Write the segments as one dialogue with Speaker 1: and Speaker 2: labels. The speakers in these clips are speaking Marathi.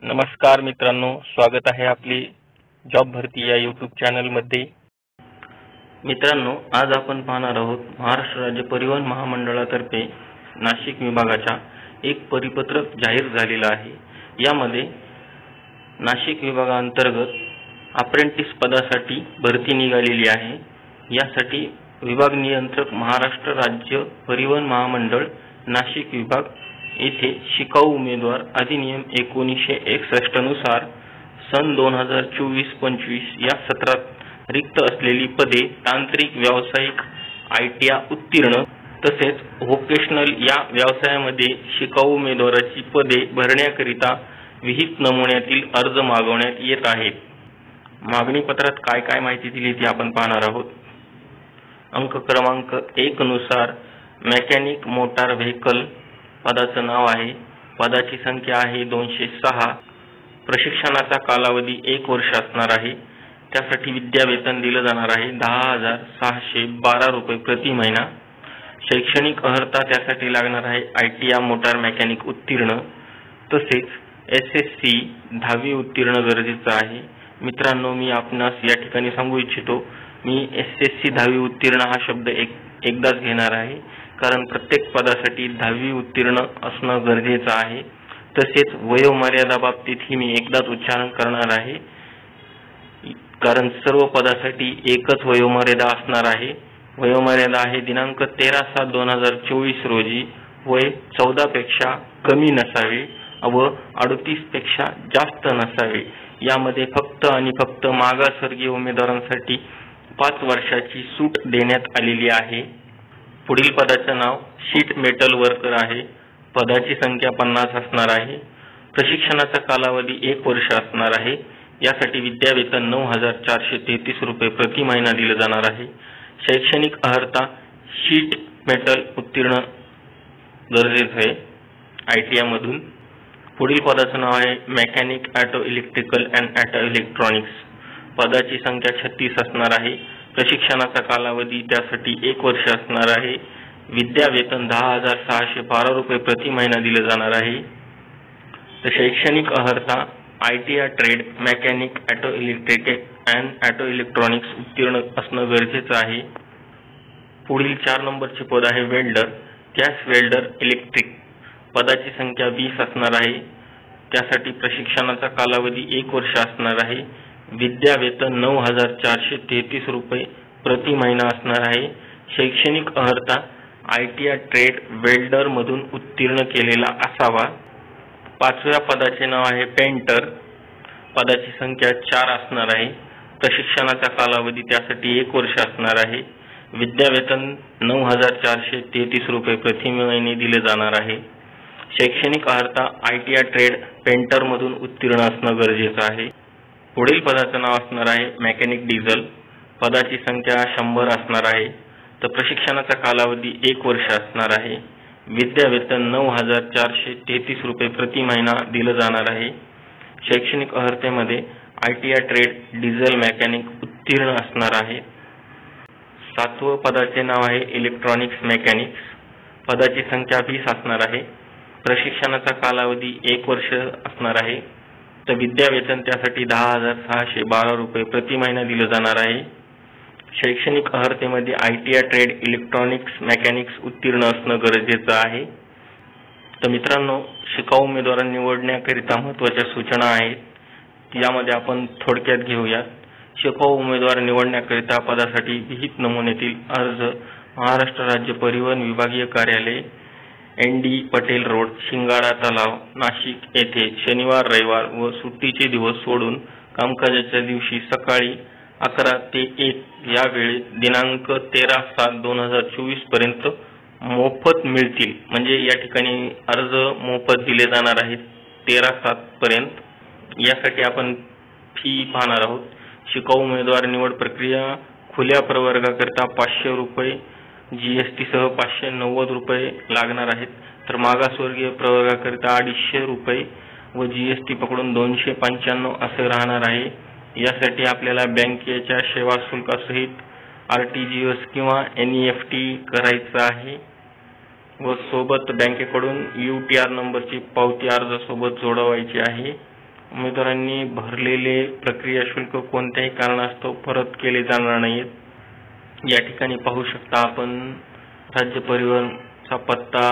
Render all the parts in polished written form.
Speaker 1: नमस्कार मित्रांनो, स्वागत आहे आपली जॉब भरती या यूट्यूब चॅनलमध्ये। मित्रांनो, आज आपण पाहणार आहोत महाराष्ट्र राज्य परिवहन महामंडळातर्फे नाशिक विभागाचा एक परिपत्रक जाहीर झालेला आहे। यामध्ये नाशिक विभागांतर्गत अप्रेंटिस पदासाठी भरती निघालेली आहे। यासाठी विभाग नियंत्रक महाराष्ट्र राज्य परिवहन महामंडळ नाशिक विभाग येथे शिकाऊ उमेदवार अधिनियम 1961 नुसार सन 2024-25 या सत्रात रिक्त असलेली पदे तांत्रिक, व्यावसायिक, ITI उत्तीर्ण तसेच व्होकेशनल या व्यवसायामध्ये शिकाऊ उमेदवाराची पदे भरण्याकरिता विहित नमुन्यातील अर्ज मागवण्यात येत आहेत। मागणी पत्रात काय काय माहिती दिली ती आपण पाहणार आहोत। अंक क्रमांक 1 नुसार मेकॅनिक मोटार व्हेकल पदाचं नाव आहे। पदाची संख्या आहे 206। प्रशिक्षणाचा कालावधी 1 वर्ष असणार आहे। त्यासाठी विद्यावेतन दिलं जाणार आहे 10,612 रुपये प्रति महिना। शैक्षणिक अर्हता त्यासाठी लागणार आहे ITI मोटार मेकॅनिक उत्तीर्ण तसेच SSC 10वी उत्तीर्ण गरजेचं आहे। मित्रांनो, मी आपणास या ठिकाणी सांगू इच्छितो, मी SSC 10वी उत्तीर्ण हा शब्द एकदाच घेणार आहे, कारण प्रत्येक पदासाठी 10वी उत्तीर्ण असणं गरजेचं आहे। तसेच वयोमर्यादा बाबतीतही मी एकदाच उच्चारण करणार आहे, कारण सर्व पदासाठी एकच वयोमर्यादा असणार आहे। वयोमर्यादा आहे दिनांक 13/7/2024 रोजी वय 14 पेक्षा कमी नसावे व 38 पेक्षा जास्त नसावे। यामध्ये फक्त आणि फक्त मागासवर्गीय उमेदवारांसाठी 5 वर्षाची सूट देण्यात आलेली आहे। पुढील पदाचं नाव शीट मेटल वर्कर आहे। पदाची संख्या 50 असणार आहे। प्रशिक्षणाचा कालावधी 1 वर्ष असणार आहे। यासाठी विद्यावेतन 9,433 रुपये प्रति महिना दिले जाणार आहे। शैक्षणिक अर्हता शीट मेटल उत्तीर्ण गरजेचं आहे ITI मधून। पुढील पदाचं नाव आहे mechanic auto electrical and auto electronics. पदाची संख्या 36 असणार आहे। प्रशिक्षणाचा कालावधी त्यासाठी 1 वर्ष असणार आहे। विद्यावेतन 10,612 रुपये प्रति महिना दिले जाणार आहे। तर शैक्षणिक अर्हता ITI trade mechanic auto electric and auto electronics उत्तीर्ण असणं गरजेचं आहे। पुढील 4 नंबरचे पद आहे वेल्डर, गॅस वेल्डर इलेक्ट्रिक। पदाची संख्या 20 असणार आहे। त्यासाठी प्रशिक्षणाचा कालावधी 1 वर्ष असणार आहे। विद्यावेतन 9,433 रुपये प्रति महिना असणार आहे। शैक्षणिक अर्हता ITI ट्रेड वेल्डर मधून उत्तीर्ण केलेला असावा। 5व्या पदाचे नाव आहे पेंटर। पदाची संख्या 4 असणार आहे। प्रशिक्षणाचा कालावधी त्यासाठी 1 वर्ष असणार आहे। विद्यावेतन 9,433 रुपये प्रति महिने दिले जाणार आहे। शैक्षणिक अर्हता ITI ट्रेड पेंटर मधून उत्तीर्ण असणं गरजेचं आहे। पुढील पदाचं नाव असणार आहे मेकॅनिक डिझेल। पदाची संख्या 100 असणार आहे। तर प्रशिक्षणाचा कालावधी 1 वर्ष असणार आहे। विद्यावेतन 9,433 रुपये प्रति महिना दिलं जाणार आहे। शैक्षणिक अर्हतेमध्ये ITI ट्रेड डिझेल मेकॅनिक उत्तीर्ण असणार आहे। 7वं पदाचे नाव आहे इलेक्ट्रॉनिक्स मेकॅनिक्स। पदाची संख्या 20 असणार आहे। प्रशिक्षणाचा कालावधी 1 वर्ष असणार आहे। तर विद्यावेतन त्यासाठी 10,612 रुपये प्रति महिना दिलं जाणार आहे। शैक्षणिक अर्हतेमध्ये ITI ट्रेड इलेक्ट्रॉनिक्स मेकॅनिक्स उत्तीर्ण असणं गरजेचं आहे। तर मित्रांनो, शिकाऊ उमेदवार निवडण्याकरिता महत्त्वाच्या सूचना आहेत, यामध्ये आपण थोडक्यात घेऊयात। शिकाऊ उमेदवार निवडण्याकरिता पदासाठी विहित नमुन्यातील अर्ज महाराष्ट्र राज्य परिवहन विभागीय कार्यालय ND पटेल रोड, शिंगाडा तलाव, नाशिक येथे शनिवार, रविवार व सुट्टीचे दिवस सोडून कामकाजाच्या दिवशी सकाळी 11 ते 1 या वेळेत दिनांक 13/7/2024 पर्यंत मोफत मिळतील। म्हणजे या ठिकाणी अर्ज मोफत दिले जाणार आहेत 13/7 पर्यंत। यासाठी आपण फी पाहणार आहोत। शिकाऊ उमेदवार निवड प्रक्रिया खुल्या प्रवर्गाकरिता 500 रुपये GST सह 590 रुपये लागणार आहेत। तर मागासवर्गीय प्रवर्गाकरिता 250 रुपये व GST पकडून 295 असे राहणार आहे। यासाठी आपल्याला बँकेच्या सेवा शुल्कासहित RTGS किंवा NEFT करायचं आहे व सोबत बँकेकडून UTR नंबरची पावती अर्ज सोबत जोडवायची आहे। उमेदवारांनी भरलेले प्रक्रिया शुल्क कोणत्याही कारणास्तव परत केले जाणार नाहीत. या ठिकाणी पाहू शकता आपण राज्य परिवहनचा पत्ता,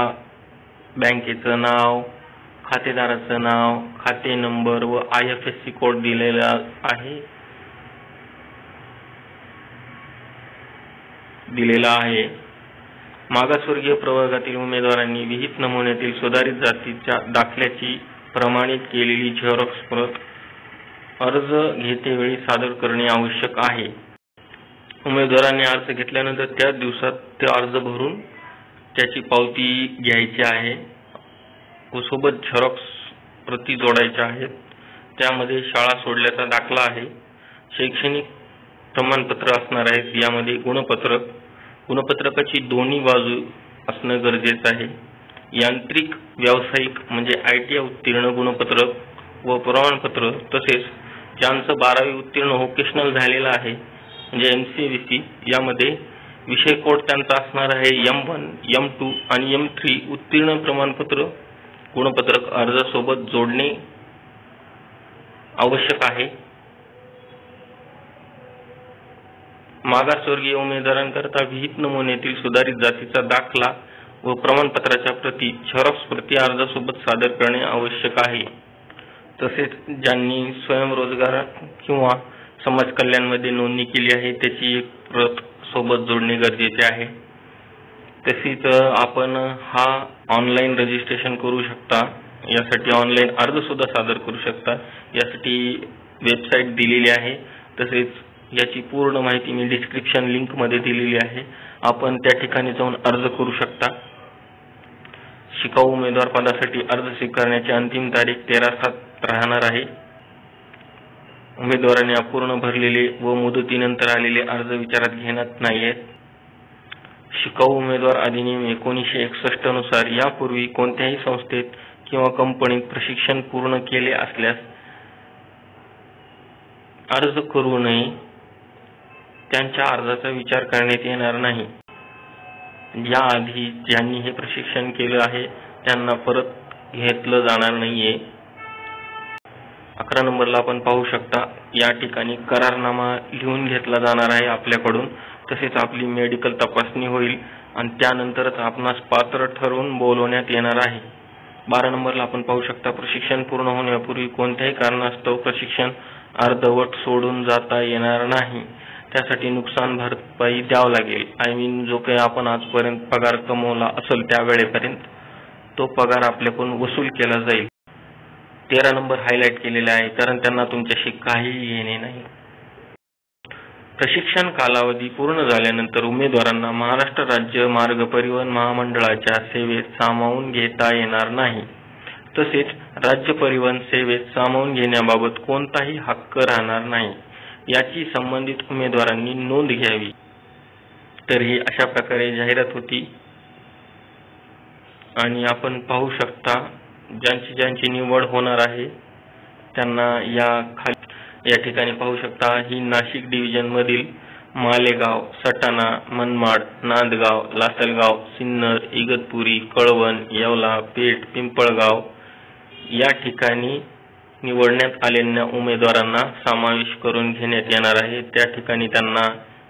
Speaker 1: बँकेचं नाव, खातेदाराचं नाव, खाते नंबर व IFSC कोड दिलेला आहे. मागासवर्गीय प्रवर्गातील उमेदवारांनी विहित नमुन्यातील सुधारित जातीच्या दाखल्याची प्रमाणित केलेली झेरॉक्स प्रत अर्ज घेतेवेळी सादर करणे आवश्यक आहे. उमेदवारांनी अर्ज घेतल्यानंतर त्याच दिवसात ते अर्ज भरून त्याची पावती घ्यायची आहे व सोबत झेरॉक्स प्रती जोडायच्या आहेत. त्यामध्ये शाळा सोडल्याचा दाखला आहे, शैक्षणिक प्रमाणपत्र असणार आहेत. यामध्ये गुणपत्रकाची दोन्ही बाजू असणं गरजेचं आहे. यांत्रिक व्यावसायिक म्हणजे ITI उत्तीर्ण गुणपत्रक व प्रमाणपत्र, तसेच ज्यांचं 12वी उत्तीर्ण व्होकेशनल झालेलं आहे म्हणजे MCVC, यामध्ये विषय कोड त्यांचा असणार आहे M1, M2 आणि M3 उत्तीर्ण प्रमाणपत्र गुणपत्रक अर्जासोबत जोडणे आवश्यक आहे. मागासवर्गीय उमेदवारांकरता विहित नमुन्यातील सुधारित जातीचा दाखला व प्रमाणपत्राच्या प्रती झेरॉक्स प्रती अर्जासोबत सादर करणे आवश्यक आहे. तसेच ज्यांनी स्वयंरोजगार किंवा समाज कल्याणमध्ये नोंदणी केली आहे त्याची एक प्रत सोबत जोडणे गरजेचे आहे. तसेच आपण हा ऑनलाईन रजिस्ट्रेशन करू शकता. यासाठी ऑनलाईन अर्ज सुद्धा सादर करू शकता. यासाठी वेबसाईट दिलेली आहे. तसेच याची पूर्ण माहिती मी डिस्क्रिप्शन लिंक मध्ये दिलेली आहे. आपण त्या ठिकाणी जाऊन अर्ज करू शकता. शिकाऊ उमेदवार पदासाठी अर्ज स्वीकारण्याची अंतिम तारीख 13/7 राहणार आहे. उमेदवारांनी अपूर्ण भरलेले व मुदतीनंतर आलेले अर्ज विचारात घेण्यात नाहीयेत. शिकाऊ उमेदवार अधिनियम 1961 नुसार यापूर्वी कोणत्याही संस्थेत किंवा कंपनीत प्रशिक्षण पूर्ण केले असल्यास अर्ज करू नये. त्यांच्या अर्जाचा विचार करण्यात येणार नाही. याआधी ज्यांनी हे प्रशिक्षण केलं आहे त्यांना परत घेतलं जाणार नाहीये. 11 नंबरला आपण पाहू शकता या ठिकाणी करारनामा लिहून घेतला जाणार आहे आपल्याकडून. तसेच आपली मेडिकल तपासणी होईल आणि त्यानंतरच आपणास पात्र ठरवून बोलवण्यात येणार आहे. 12 नंबरला आपण पाहू शकता प्रशिक्षण पूर्ण होण्यापूर्वी कोणत्याही कारणास्तव प्रशिक्षण अर्धवट सोडून जाता येणार नाही. त्यासाठी नुकसान भरपाई द्यावं लागेल. जो काही आपण आजपर्यंत पगार कमवला असेल त्या वेळेपर्यंत तो पगार आपल्याकडून वसूल केला जाईल. 13 नंबर हायलाइट केलेला आहे कारण त्यांना तुमच्याशी काहीही घेणे नाही. प्रशिक्षण कालावधी पूर्ण झाल्यानंतर उमेदवारांना महाराष्ट्र राज्य मार्ग परिवहन महामंडळाच्या सेवेत सामावून घेता येणार नाही. तसेच राज्य परिवहन सेवेत सामावून घेण्याबाबत कोणताही हक्क राहणार नाही. याची संबंधित उमेदवारांनी नोंद घ्यावी. तर ही अशा प्रकारे जाहिरात होती आणि आपण पाहू शकता ज्यांची निवड होणार आहे त्यांना या ठिकाणी पाहू शकता. ही नाशिक डिव्हिजन मधील मालेगाव, सटाणा, मनमाड, नांदगाव, लासलगाव, सिन्नर, इगतपुरी, कळवण, येवला, पेठ, पिंपळगाव या ठिकाणी निवडण्यात आलेल्या उमेदवारांना समावेश करून घेण्यात येणार आहे. त्या ठिकाणी त्यांना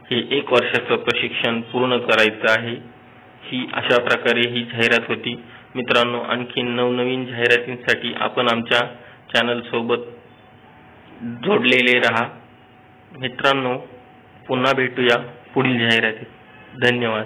Speaker 1: हे 1 वर्षाचं प्रशिक्षण पूर्ण करायचं आहे. ही अशा प्रकारे ही जाहिरात होती. मित्रांनो, आणखी नवनवीन जाहिरातींसाठी आपण आमच्या चॅनल सोबत जोडलेले रहा. मित्रांनो, पुन्हा भेटूया पुढील जाहिरातीत. धन्यवाद.